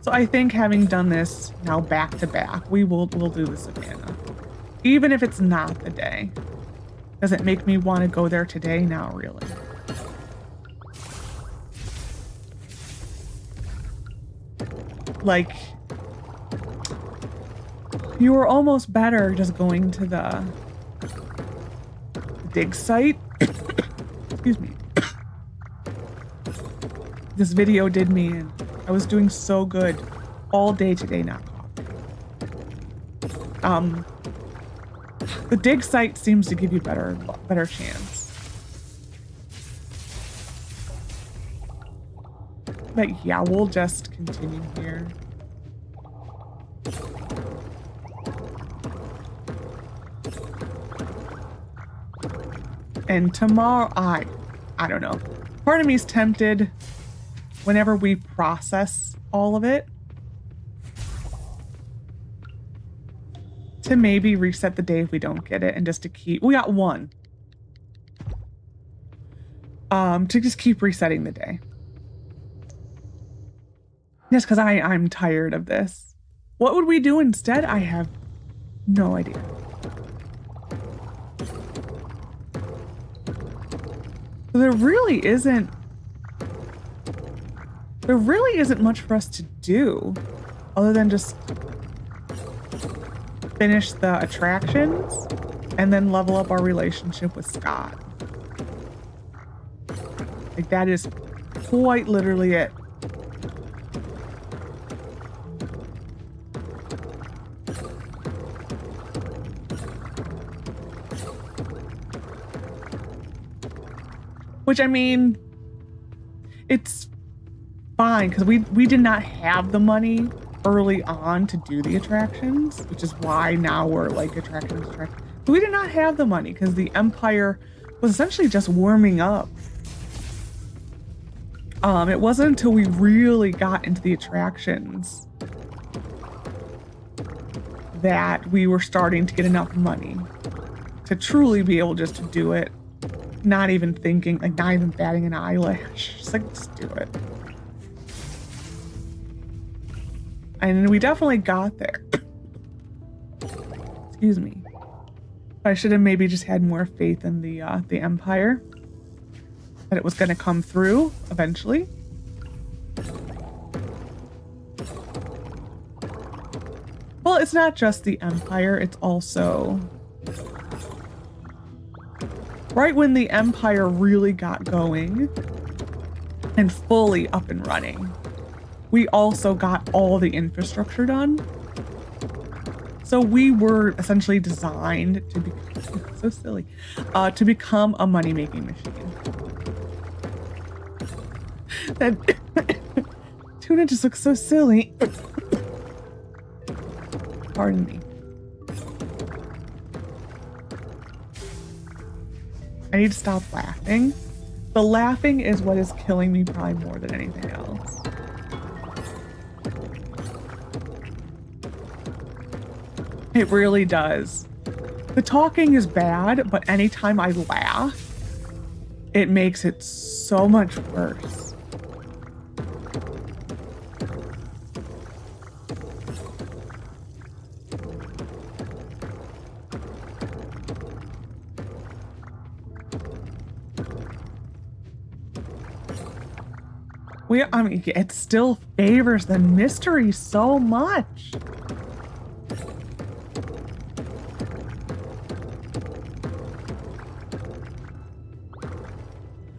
So I think having done this now back to back, we'll do the savannah. Even if it's not the day. Does it make me want to go there today? Not really. Like, you were almost better just going to the dig site. Excuse me. This video did me in. I was doing so good all day today, not coffee. The dig site seems to give you better chance. But yeah, we'll just continue here. And tomorrow, I don't know. Part of me is tempted whenever we process all of it to maybe reset the day if we don't get it and just to keep, we got one. To just keep resetting the day. Just because I'm tired of this. What would we do instead? I have no idea. There really isn't much for us to do other than just finish the attractions and then level up our relationship with Scott. Like, that is quite literally it. Which, I mean, it's fine because we did not have the money early on to do the attractions, which is why now we're like attractions. But we did not have the money because the Empire was essentially just warming up. It wasn't until we really got into the attractions that we were starting to get enough money to truly be able just to do it. Not even thinking, like not even batting an eyelash. Just like, just do it. And we definitely got there. Excuse me. I should have maybe just had more faith in the Empire. That it was going to come through eventually. Well, it's not just the Empire, it's also... Right when the Empire really got going and fully up and running, we also got all the infrastructure done. So we were essentially designed to be so silly, to become a money-making machine. That tuna just looks so silly. Pardon me. I need to stop laughing. The laughing is what is killing me probably more than anything else. It really does. The talking is bad, but anytime I laugh, it makes it so much worse. I mean, it still favors the mystery so much.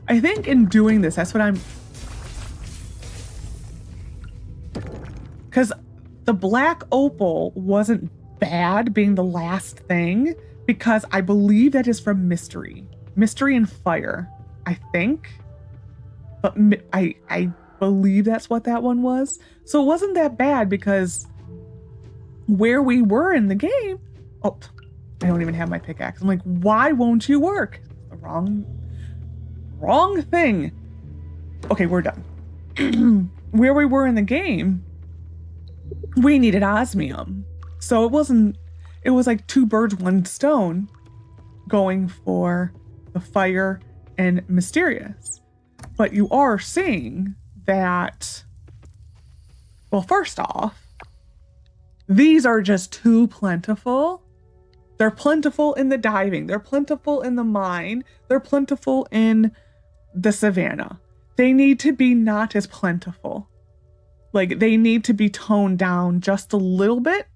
I think in doing this, that's what I'm... Because the black opal wasn't bad being the last thing, because I believe that is from mystery. Mystery and fire, I think. But I believe that's what that one was. So it wasn't that bad because where we were in the game... Oh, I don't even have my pickaxe. I'm like, why won't you work? The wrong thing. Okay, we're done. Where we were in the game, we needed osmium. So it was like two birds, one stone going for the fire and mysterious. But you are seeing that, well, first off, these are just too plentiful. They're plentiful in the diving. They're plentiful in the mine. They're plentiful in the savannah. They need to be not as plentiful. Like, they need to be toned down just a little bit,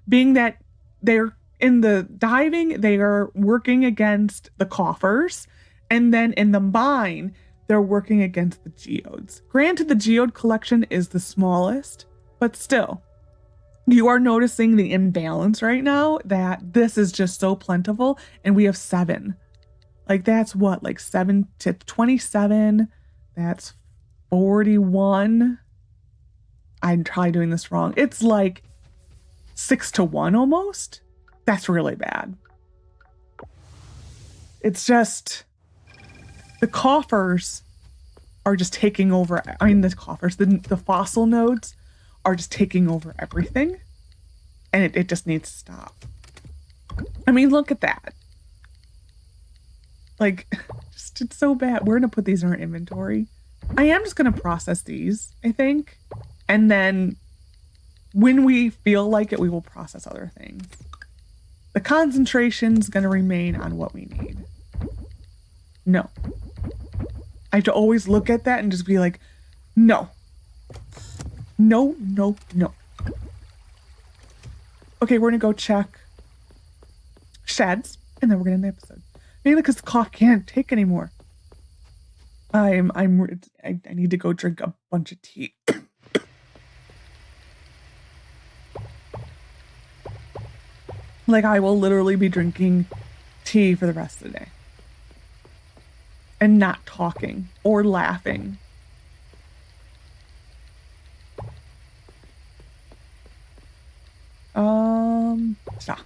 being that they're in the diving, they are working against the coffers. And then in the mine, they're working against the geodes. Granted, the geode collection is the smallest, but still, you are noticing the imbalance right now that this is just so plentiful and we have 7. Like, that's what, like 7 to 27? That's 41. I'm probably doing this wrong. It's like 6 to 1 almost. That's really bad. It's just... The coffers are just taking over. I mean, the coffers, the fossil nodes are just taking over everything. And it just needs to stop. I mean, look at that. Like, just it's so bad. We're going to put these in our inventory. I am just going to process these, I think. And then when we feel like it, we will process other things. The concentration's going to remain on what we need. No. I have to always look at that and just be like, no. No, no, no. Okay, we're gonna go check sheds, and then we're gonna end the episode. Mainly because the cough can't take anymore. I need to go drink a bunch of tea. Like, I will literally be drinking tea for the rest of the day. And not talking or laughing. Stop.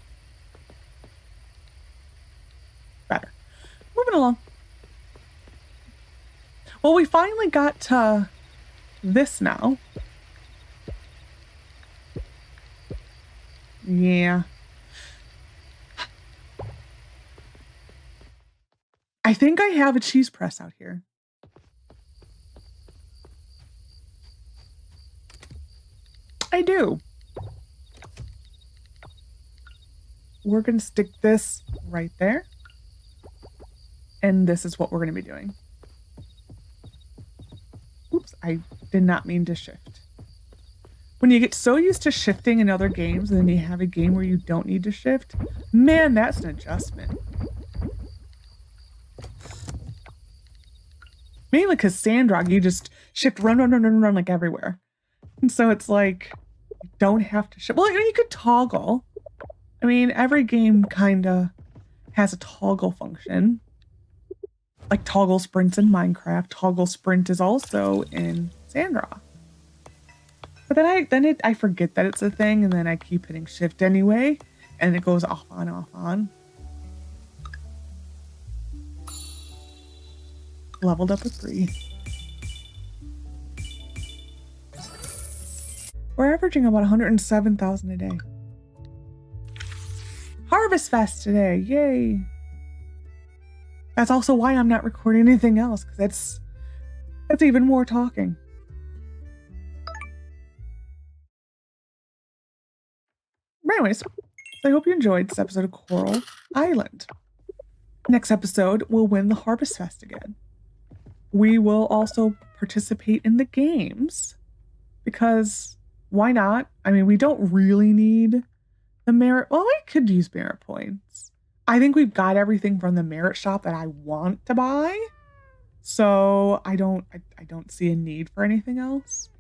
Better. Moving along. Well, we finally got to this now. Yeah. I think I have a cheese press out here. I do. We're going to stick this right there. And this is what we're going to be doing. Oops, I did not mean to shift. When you get so used to shifting in other games and then you have a game where you don't need to shift, man, that's an adjustment. Mainly because Sandrock, you just shift, run like everywhere. And so it's like, you don't have to shift. Well, you could toggle. I mean, every game kind of has a toggle function. Like toggle sprints in Minecraft. Toggle sprint is also in Sandrock. But then I forget that it's a thing, and then I keep hitting shift anyway, and it goes off on. Leveled up with 3. We're averaging about 107,000 a day. Harvest Fest today, yay! That's also why I'm not recording anything else, because that's even more talking. Anyways, so I hope you enjoyed this episode of Coral Island. Next episode, we'll win the Harvest Fest again. We will also participate in the games, because why not? I mean, we don't really need the merit. Well, we could use merit points. I think we've got everything from the merit shop that I want to buy. So I don't see a need for anything else.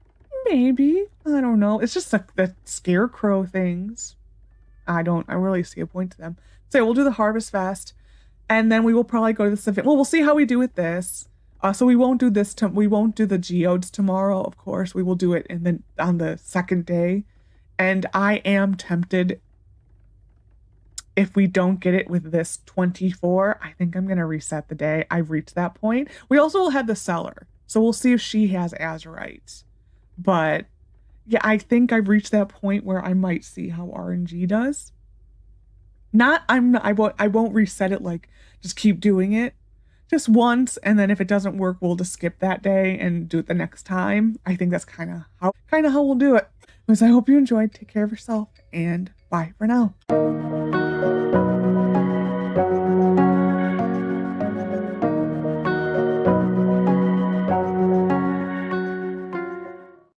Maybe. I don't know. It's just the scarecrow things. I really see a point to them. So we'll do the Harvest Fest, and then we will probably go to this event. Well, we'll see how we do with this. So we won't do this. We won't do the Geodes tomorrow. Of course, we will do it on the second day. And I am tempted. If we don't get it with this 24, I think I'm gonna reset the day. I've reached that point. We also will have the seller, so we'll see if she has Azurite. But yeah, I think I've reached that point where I might see how RNG does. I won't reset it, like just keep doing it just once, and then if it doesn't work, we'll just skip that day and do it the next time. I think that's kind of how we'll do it. Anyways, I hope you enjoyed. Take care of yourself, and bye for now.